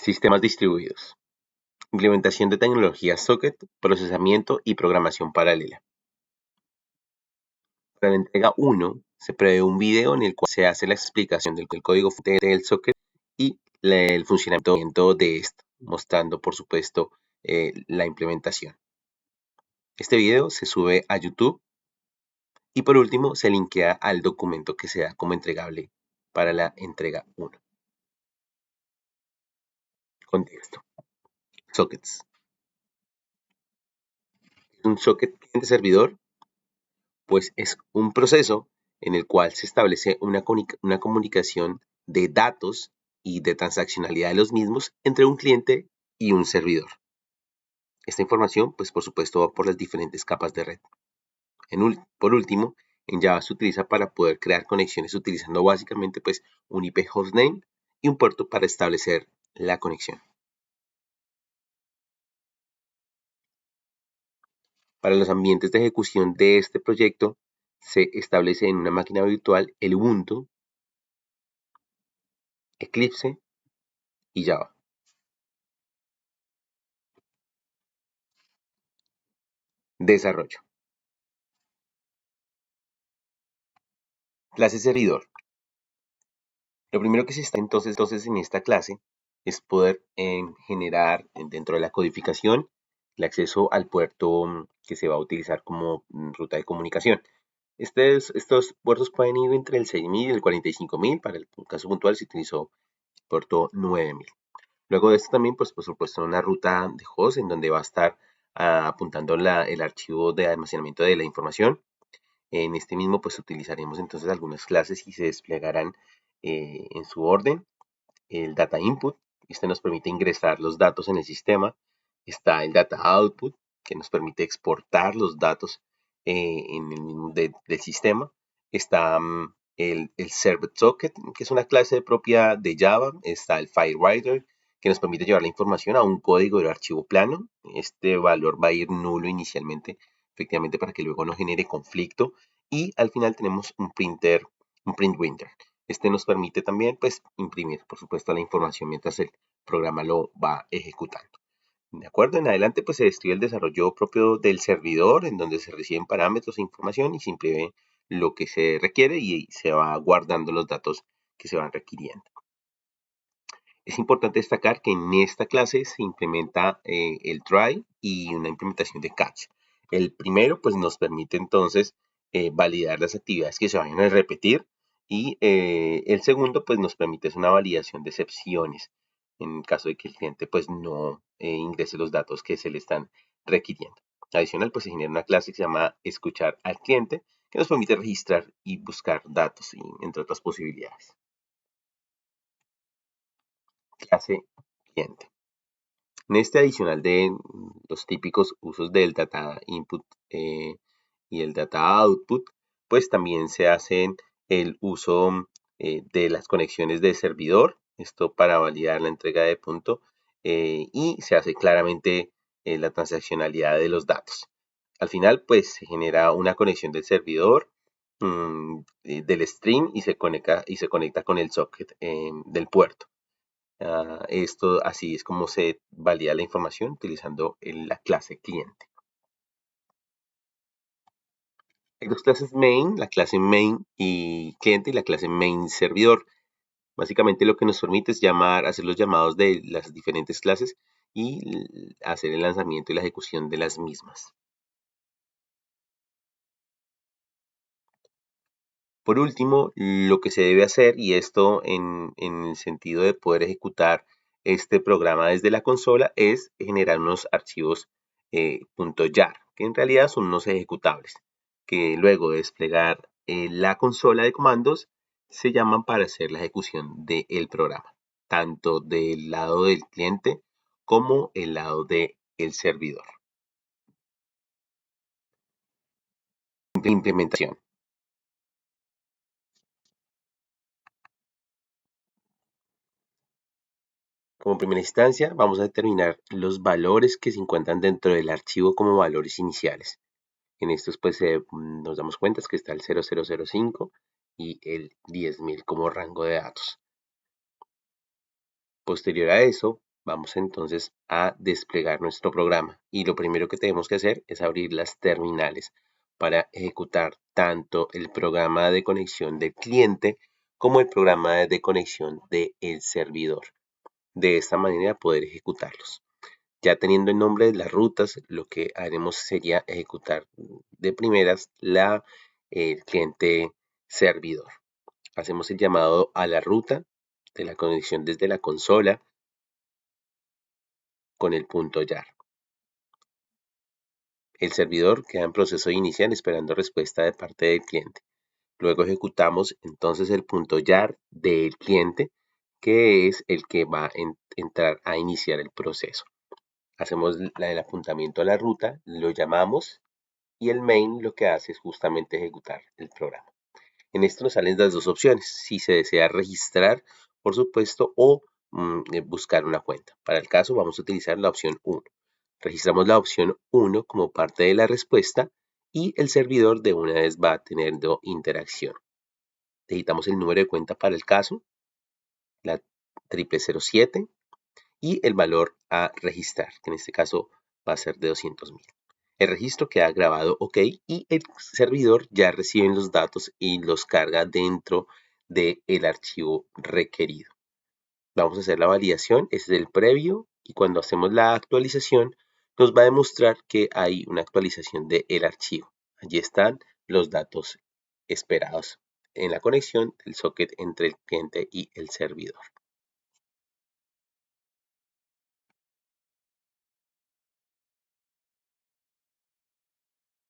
Sistemas distribuidos. Implementación de tecnologías socket, procesamiento y programación paralela. Para la entrega 1 se prevé un video en el cual se hace la explicación del código fuente del socket y el funcionamiento de esto, mostrando por supuesto la implementación. Este video se sube a YouTube y por último se linkea al documento que se da como entregable para la entrega 1. Contexto. Sockets. Un socket cliente servidor, pues es un proceso en el cual se establece una comunicación de datos y de transaccionalidad de los mismos entre un cliente y un servidor. Esta información, pues por supuesto, va por las diferentes capas de red. Por último, en Java se utiliza para poder crear conexiones utilizando básicamente pues un IP hostname y un puerto para establecer la conexión. Para los ambientes de ejecución de este proyecto, se establece en una máquina virtual el Ubuntu, Eclipse y Java. Desarrollo. Clase servidor. Lo primero que se está entonces en esta clase es poder generar dentro de la codificación el acceso al puerto que se va a utilizar como ruta de comunicación. Estos puertos pueden ir entre el 6000 y el 45000. Para el caso puntual se utilizó el puerto 9000. Luego de esto también, pues por supuesto, una ruta de host en donde va a estar apuntando el archivo de almacenamiento de la información. En este mismo, pues utilizaremos entonces algunas clases y se desplegarán en su orden. El data input, este nos permite ingresar los datos en el sistema. Está el data output, que nos permite exportar los datos en el mismo del sistema. Está el server socket, que es una clase propia de Java. Está el FileWriter, que nos permite llevar la información a un código de archivo plano. Este valor va a ir nulo inicialmente, efectivamente, para que luego no genere conflicto. Y al final tenemos un print winter. Este nos permite también pues imprimir, por supuesto, la información mientras el programa lo va ejecutando. De acuerdo, en adelante pues se describe el desarrollo propio del servidor, en donde se reciben parámetros e información y se imprime lo que se requiere y se va guardando los datos que se van requiriendo. Es importante destacar que en esta clase se implementa el try y una implementación de catch. El primero pues nos permite entonces validar las actividades que se vayan a repetir y el segundo pues nos permite una validación de excepciones en caso de que el cliente pues no ingrese los datos que se le están requiriendo. Adicional pues se genera una clase que se llama escuchar al cliente que nos permite registrar y buscar datos entre otras posibilidades. Clase cliente. En este adicional de los típicos usos del data input y el data output, pues también se hacen el uso de las conexiones de servidor, esto para validar la entrega de punto, y se hace claramente la transaccionalidad de los datos. Al final, pues se genera una conexión del servidor, del string y se conecta con el socket del puerto. Esto así es como se valida la información utilizando la clase cliente. Hay dos clases main, la clase main y cliente y la clase main servidor. Básicamente lo que nos permite es hacer los llamados de las diferentes clases y hacer el lanzamiento y la ejecución de las mismas. Por último, lo que se debe hacer, y esto en el sentido de poder ejecutar este programa desde la consola, es generar unos archivos .jar, que en realidad son unos ejecutables, que luego de desplegar la consola de comandos, se llaman para hacer la ejecución del programa, tanto del lado del cliente como el lado del servidor. Implementación. Como primera instancia, vamos a determinar los valores que se encuentran dentro del archivo como valores iniciales. En estos, pues, nos damos cuenta que está el 0005 y el 10.000 como rango de datos. Posterior a eso, Vamos entonces a desplegar nuestro programa y lo primero que tenemos que hacer es abrir las terminales para ejecutar tanto el programa de conexión del cliente como el programa de conexión del servidor. De esta manera poder ejecutarlos. Ya teniendo el nombre de las rutas, lo que haremos sería ejecutar de primeras el cliente servidor. Hacemos el llamado a la ruta de la conexión desde la consola con el punto YAR. El servidor queda en proceso inicial esperando respuesta de parte del cliente. Luego ejecutamos entonces el punto YAR del cliente, que es el que va a entrar a iniciar el proceso. Hacemos el apuntamiento a la ruta, lo llamamos y el main lo que hace es justamente ejecutar el programa. En esto nos salen las dos opciones, si se desea registrar, por supuesto, o buscar una cuenta. Para el caso vamos a utilizar la opción 1. Registramos la opción 1 como parte de la respuesta y el servidor de una vez va teniendo interacción. Digitamos el número de cuenta para el caso, la 0007, y el valor a registrar, que en este caso va a ser de 200.000. El registro queda grabado OK y el servidor ya recibe los datos y los carga dentro del archivo requerido. Vamos a hacer la validación, este es el previo y cuando hacemos la actualización nos va a demostrar que hay una actualización del archivo. Allí están los datos esperados en la conexión del socket entre el cliente y el servidor.